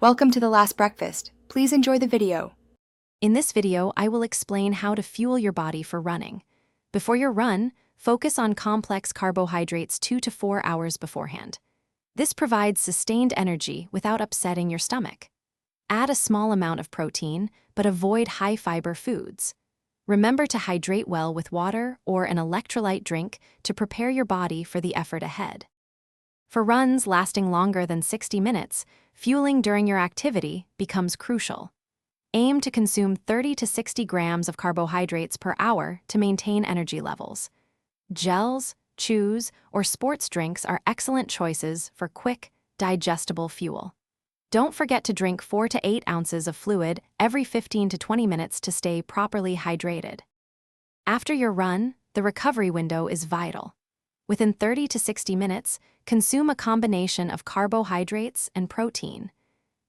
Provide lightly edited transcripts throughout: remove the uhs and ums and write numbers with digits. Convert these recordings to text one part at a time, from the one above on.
Welcome to The Last Breakfast. Please enjoy the video. In this video, I will explain how to fuel your body for running. Before your run, focus on complex carbohydrates 2 to 4 hours beforehand. This provides sustained energy without upsetting your stomach. Add a small amount of protein, but avoid high-fiber foods. Remember to hydrate well with water or an electrolyte drink to prepare your body for the effort ahead. For runs lasting longer than 60 minutes, fueling during your activity becomes crucial. Aim to consume 30 to 60 grams of carbohydrates per hour to maintain energy levels. Gels, chews, or sports drinks are excellent choices for quick, digestible fuel. Don't forget to drink 4 to 8 ounces of fluid every 15 to 20 minutes to stay properly hydrated. After your run, the recovery window is vital. Within 30 to 60 minutes, consume a combination of carbohydrates and protein.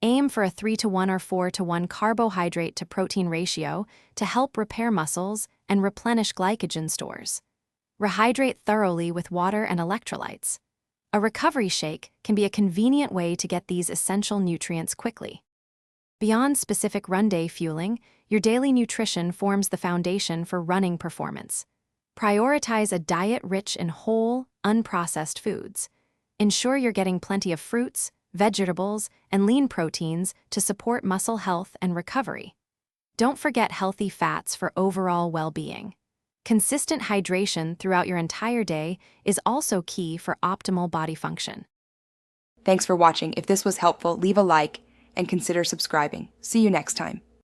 Aim for a 3 to 1 or 4 to 1 carbohydrate to protein ratio to help repair muscles and replenish glycogen stores. Rehydrate thoroughly with water and electrolytes. A recovery shake can be a convenient way to get these essential nutrients quickly. Beyond specific run day fueling, your daily nutrition forms the foundation for running performance. Prioritize a diet rich in whole, unprocessed foods. Ensure you're getting plenty of fruits, vegetables, and lean proteins to support muscle health and recovery. Don't forget healthy fats for overall well-being. Consistent hydration throughout your entire day is also key for optimal body function. Thanks for watching. If this was helpful, leave a like and consider subscribing. See you next time.